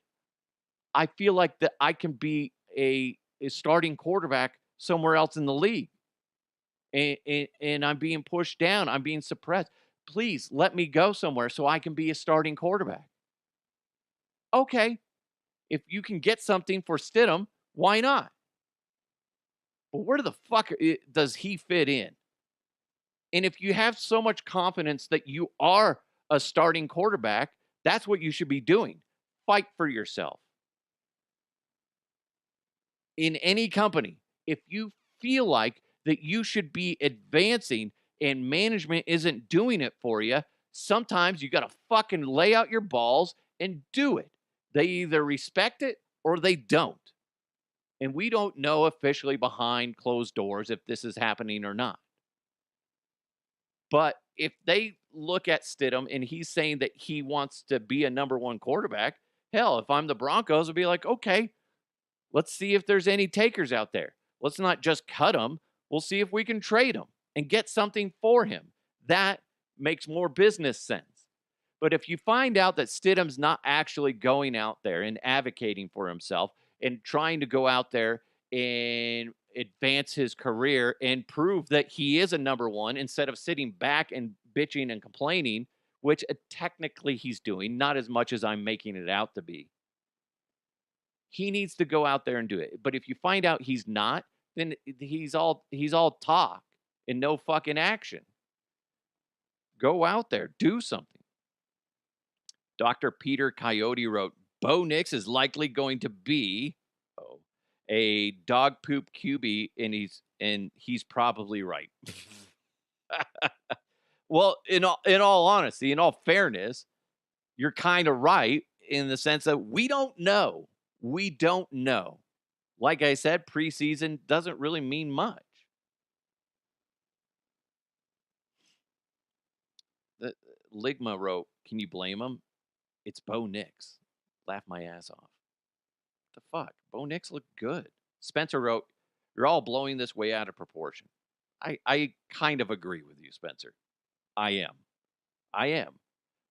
I feel like that I can be a starting quarterback somewhere else in the league. And I'm being pushed down. I'm being suppressed. Please let me go somewhere so I can be a starting quarterback. Okay. If you can get something for Stidham, why not? But where the fuck does he fit in? And if you have so much confidence that you are a starting quarterback, that's what you should be doing. Fight for yourself. In any company, if you feel like that you should be advancing and management isn't doing it for you, sometimes you got to fucking lay out your balls and do it. They either respect it or they don't. And we don't know officially behind closed doors if this is happening or not. But if they look at Stidham and he's saying that he wants to be a number one quarterback, hell, if I'm the Broncos, I'd be like, okay, let's see if there's any takers out there. Let's not just cut him. We'll see if we can trade him and get something for him. That makes more business sense. But if you find out that Stidham's not actually going out there and advocating for himself and trying to go out there and advance his career and prove that he is a number one instead of sitting back and bitching and complaining, which technically he's doing, not as much as I'm making it out to be. He needs to go out there and do it. But if you find out he's not, then he's all talk and no fucking action. Go out there, do something. Dr. Peter Coyote wrote, Bo Nix is likely going to be a dog poop QB, and he's probably right. Well, in all honesty, in all fairness, you're kind of right in the sense that we don't know. We don't know. Like I said, preseason doesn't really mean much. Ligma wrote, can you blame him? It's Bo Nix. Laugh my ass off. The fuck? Bo Nix looked good. Spencer wrote, you're all blowing this way out of proportion. I kind of agree with you, Spencer. I am.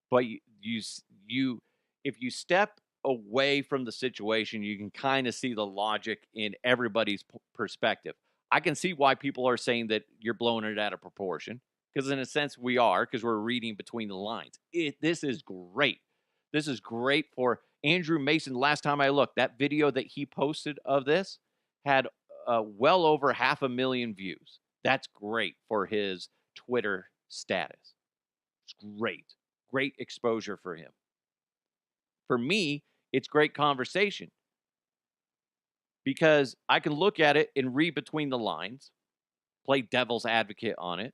But you if you step away from the situation, you can kind of see the logic in everybody's perspective. I can see why people are saying that you're blowing it out of proportion, because in a sense we are, because we're reading between the lines. This is great. This is great for Andrew Mason. Last time I looked, that video that he posted of this had well over 500,000 views. That's great for his Twitter status. It's great. Great exposure for him. For me, it's great conversation because I can look at it and read between the lines, play devil's advocate on it.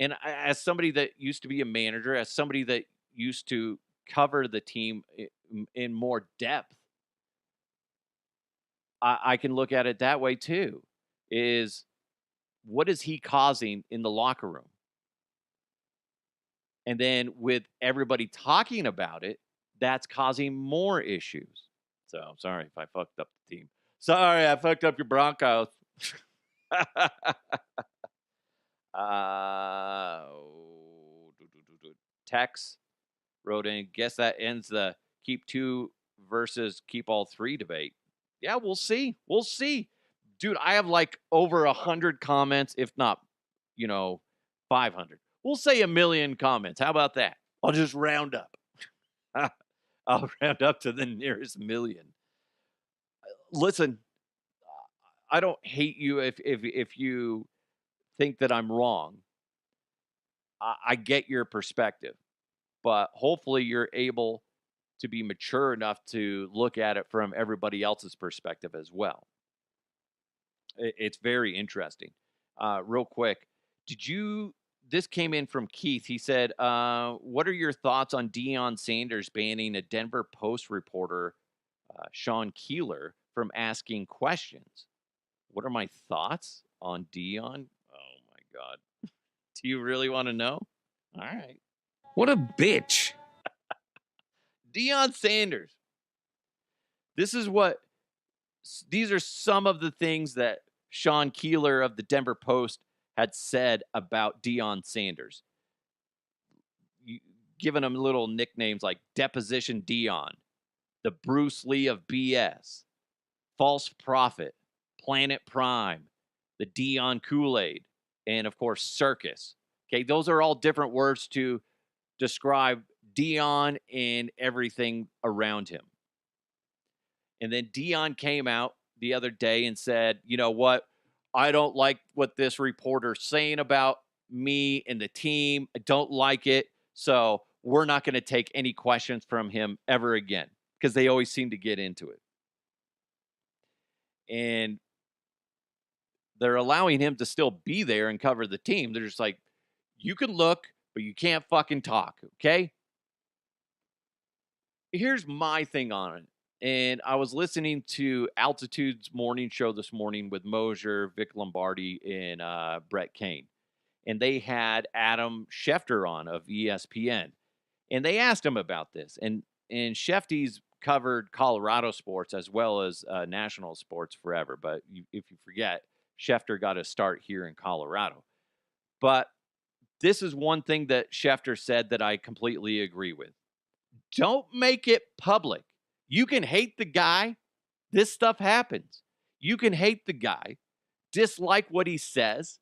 And as somebody that used to be a manager, as somebody that used to cover the team in more depth, I can look at it that way too. Is what is he causing in the locker room? And then with everybody talking about it, that's causing more issues. So I'm sorry if I fucked up the team. Sorry, I fucked up your Broncos. Tex wrote in, guess that ends the keep two versus keep all three debate. Yeah, we'll see. We'll see. Dude, I have like over 100 comments, if not, 500. We'll say 1 million comments. How about that? I'll just round up. I'll round up to the nearest million. Listen, I don't hate you if you think that I'm wrong. I get your perspective, but hopefully you're able to be mature enough to look at it from everybody else's perspective as well. It's very interesting. Real quick, this came in from Keith. He said, what are your thoughts on Deion Sanders banning a Denver Post reporter, Sean Keeler, from asking questions? What are my thoughts on Deion? Oh, my God. Do you really want to know? All right. What a bitch. Deion Sanders. These are some of the things that Sean Keeler of the Denver Post had said about Deion Sanders. Giving him little nicknames like Deposition Deion, the Bruce Lee of BS, False Prophet, Planet Prime, the Deion Kool-Aid, and of course, Circus. Okay, those are all different words to describe Deion and everything around him. And then Deion came out the other day and said, you know what? I don't like what this reporter's saying about me and the team. I don't like it. So we're not going to take any questions from him ever again, because they always seem to get into it. And they're allowing him to still be there and cover the team. They're just like, you can look, but you can't fucking talk, okay? Here's my thing on it. And I was listening to Altitude's morning show this morning with Mosier, Vic Lombardi, and Brett Kane. And they had Adam Schefter on of ESPN. And they asked him about this. And Shefty's covered Colorado sports as well as national sports forever. But if you forget, Schefter got his start here in Colorado. But this is one thing that Schefter said that I completely agree with. Don't make it public. You can hate the guy. This stuff happens. You can hate the guy, dislike what he says,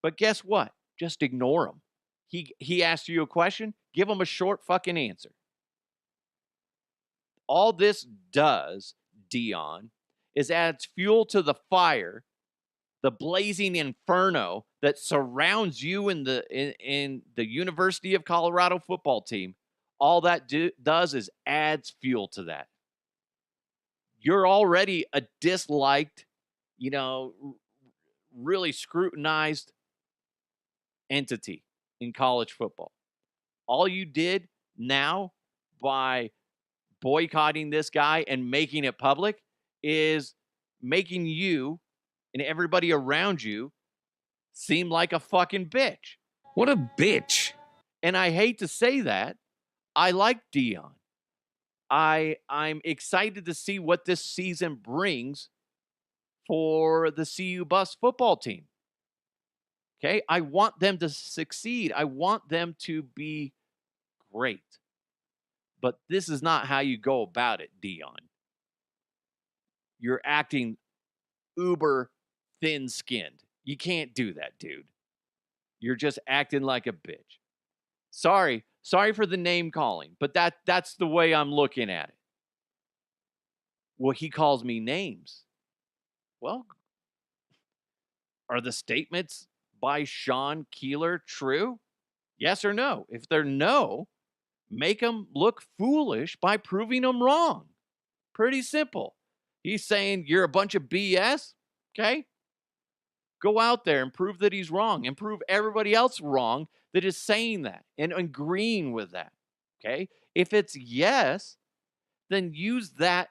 but guess what? Just ignore him. He asked you a question, give him a short fucking answer. All this does, Deion, is adds fuel to the fire, the blazing inferno that surrounds you in the University of Colorado football team. All that does is adds fuel to that. You're already a disliked, really scrutinized entity in college football. All you did now by boycotting this guy and making it public is making you and everybody around you seem like a fucking bitch. What a bitch. And I hate to say that. I like Deion. I'm excited to see what this season brings for the CU Bus football team. Okay? I want them to succeed. I want them to be great. But this is not how you go about it, Deion. You're acting uber thin-skinned. You can't do that, dude. You're just acting like a bitch. Sorry for the name calling, but that's the way I'm looking at it. Well, he calls me names. Well, are the statements by Sean Keeler true? Yes or no? If they're no, make them look foolish by proving them wrong. Pretty simple. He's saying you're a bunch of BS, okay? Go out there and prove that he's wrong and prove everybody else wrong that is saying that and agreeing with that, okay? If it's yes, then use that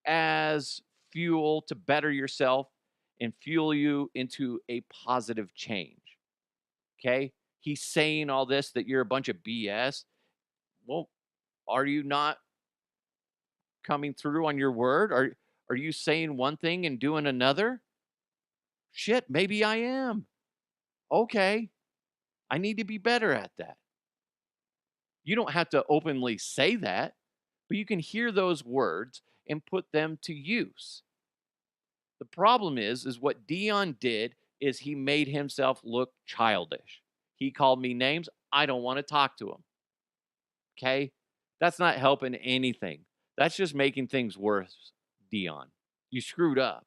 as fuel to better yourself and fuel you into a positive change, okay? He's saying all this that you're a bunch of BS. Well, are you not coming through on your word? Are you saying one thing and doing another? Shit, maybe I am. Okay. I need to be better at that. You don't have to openly say that, but you can hear those words and put them to use. The problem is what Deion did is he made himself look childish. He called me names. I don't want to talk to him. Okay? That's not helping anything. That's just making things worse, Deion. You screwed up.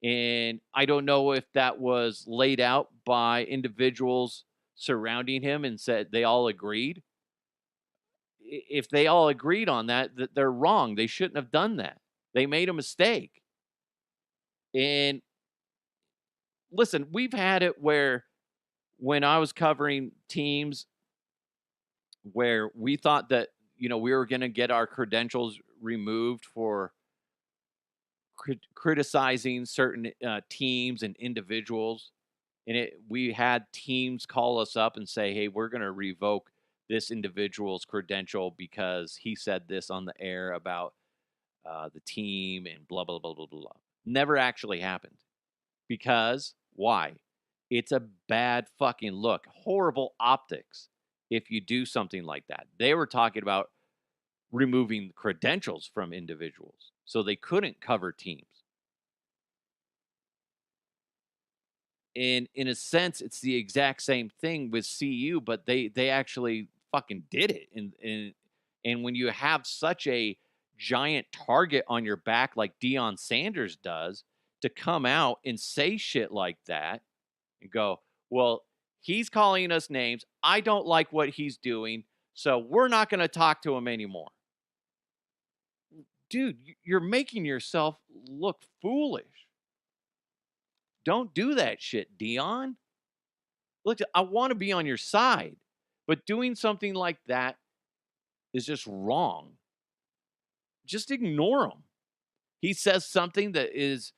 And I don't know if that was laid out by individuals surrounding him and said they all agreed. If they all agreed on that, they're wrong. They shouldn't have done that. They made a mistake. And listen, we've had it where when I was covering teams where we thought that, we were going to get our credentials removed for criticizing certain teams and individuals. And we had teams call us up and say, hey, we're going to revoke this individual's credential because he said this on the air about the team and blah, blah, blah, blah, blah. Never actually happened. Because why? It's a bad fucking look. Horrible optics if you do something like that. They were talking about removing credentials from individuals so they couldn't cover teams. And in a sense, it's the exact same thing with CU, but they actually fucking did it. And when you have such a giant target on your back like Deion Sanders does, to come out and say shit like that and go, well, he's calling us names. I don't like what he's doing, so we're not going to talk to him anymore. Dude, you're making yourself look foolish. Don't do that shit, Deion. Look, I want to be on your side, but doing something like that is just wrong. Just ignore him. He says something that is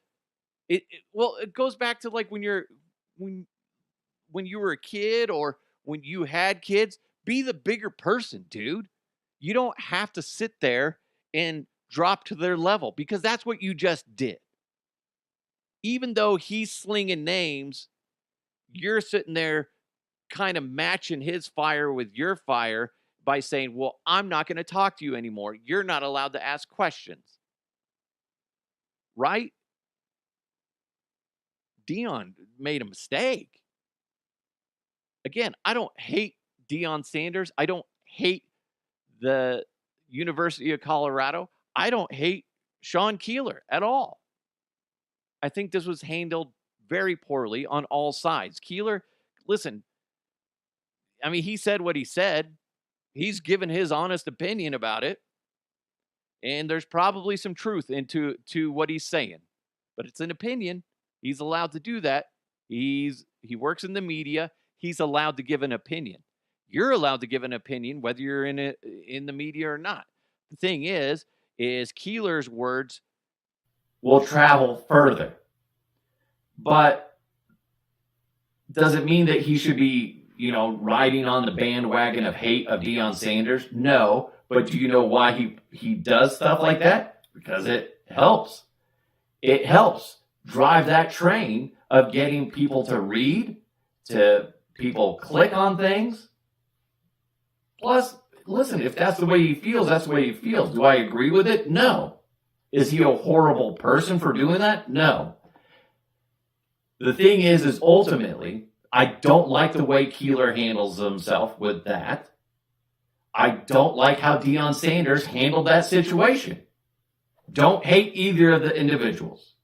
it goes back to like when you were a kid or when you had kids, be the bigger person, dude. You don't have to sit there and drop to their level because that's what you just did. Even though he's slinging names, you're sitting there kind of matching his fire with your fire by saying, well, I'm not going to talk to you anymore. You're not allowed to ask questions. Right? Deion made a mistake. Again, I don't hate Deion Sanders. I don't hate the University of Colorado. I don't hate Sean Keeler at all. I think this was handled very poorly on all sides. Keeler, listen, I mean, he said what he said. He's given his honest opinion about it. And there's probably some truth into what he's saying. But it's an opinion. He's allowed to do that. He works in the media. He's allowed to give an opinion. You're allowed to give an opinion whether you're in the media or not. The thing is Keeler's words will travel further. But does it mean that he should be, riding on the bandwagon of hate of Deion Sanders? No. But do you know why he does stuff like that? Because it helps. It helps drive that train of getting people to read, to people click on things. Plus, listen, if that's the way he feels, that's the way he feels. Do I agree with it? No. Is he a horrible person for doing that? No. The thing is ultimately, I don't like the way Keeler handles himself with that. I don't like how Deion Sanders handled that situation. Don't hate either of the individuals.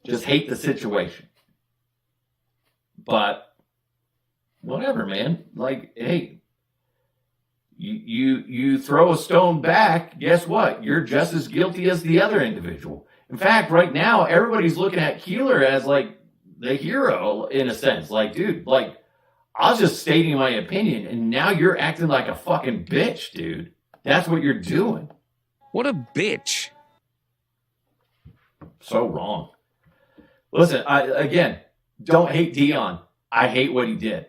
Just hate the situation. But whatever, man. Like, hey, you throw a stone back, guess what? You're just as guilty as the other individual. In fact, right now, everybody's looking at Keeler as like the hero in a sense. Like, dude, like, I was just stating my opinion, and now you're acting like a fucking bitch, dude. That's what you're doing. What a bitch. So wrong. Listen, again, don't hate Deion. I hate what he did.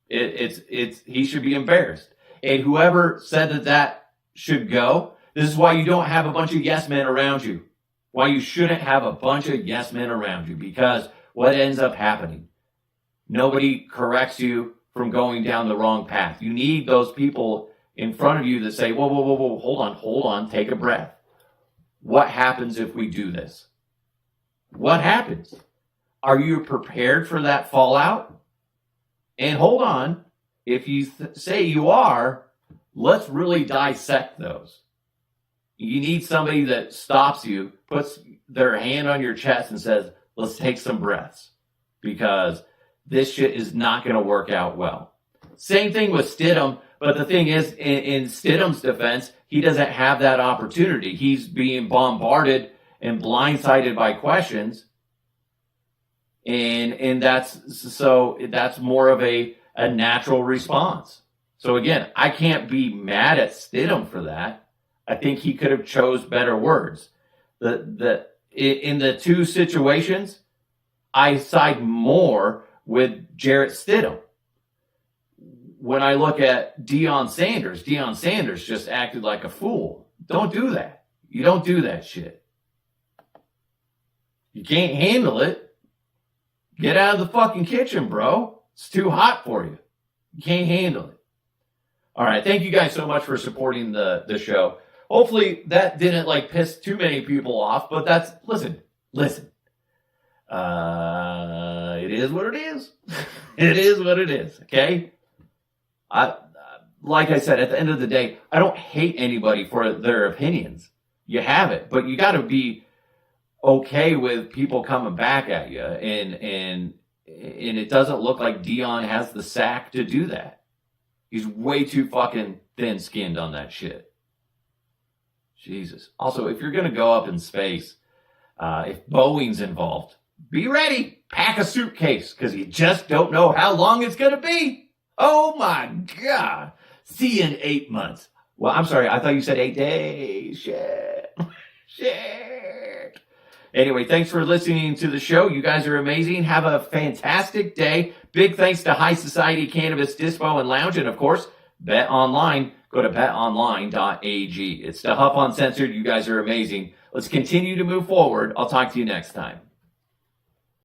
He should be embarrassed. And whoever said that should go, this is why you don't have a bunch of yes men around you. Why you shouldn't have a bunch of yes men around you. Because what ends up happening? Nobody corrects you from going down the wrong path. You need those people in front of you that say, whoa, hold on, take a breath. What happens if we do this? What happens? Are you prepared for that fallout? And hold on, if you say you are, let's really dissect those. You need somebody that stops you, puts their hand on your chest and says, let's take some breaths. Because this shit is not going to work out well. Same thing with Stidham, but the thing is, in Stidham's defense, he doesn't have that opportunity. He's being bombarded and blindsided by questions, and that's more of a natural response. So again, I can't be mad at Stidham for that. I think he could have chose better words. In the two situations, I side more with Jarrett Stidham. When I look at Deion Sanders just acted like a fool. Don't do that. You don't do that shit. You can't handle it. Get out of the fucking kitchen, bro. It's too hot for you. You can't handle it. All right. Thank you guys so much for supporting the show. Hopefully that didn't piss too many people off, but listen. It is what it is. It is what it is. Okay. like I said, at the end of the day, I don't hate anybody for their opinions. You have it, but you got to be okay with people coming back at you, and it doesn't look like Deion has the sack to do that. He's way too fucking thin-skinned on that shit. Jesus. Also, if you're going to go up in space, if Boeing's involved, be ready. Pack a suitcase, because you just don't know how long it's going to be. Oh, my God. See you in 8 months. Well, I'm sorry. I thought you said 8 days. Shit. Shit. Anyway, thanks for listening to the show. You guys are amazing. Have a fantastic day. Big thanks to High Society Cannabis Dispo and Lounge. And, of course, Bet Online. Go to betonline.ag. It's the Huff Uncensored. You guys are amazing. Let's continue to move forward. I'll talk to you next time.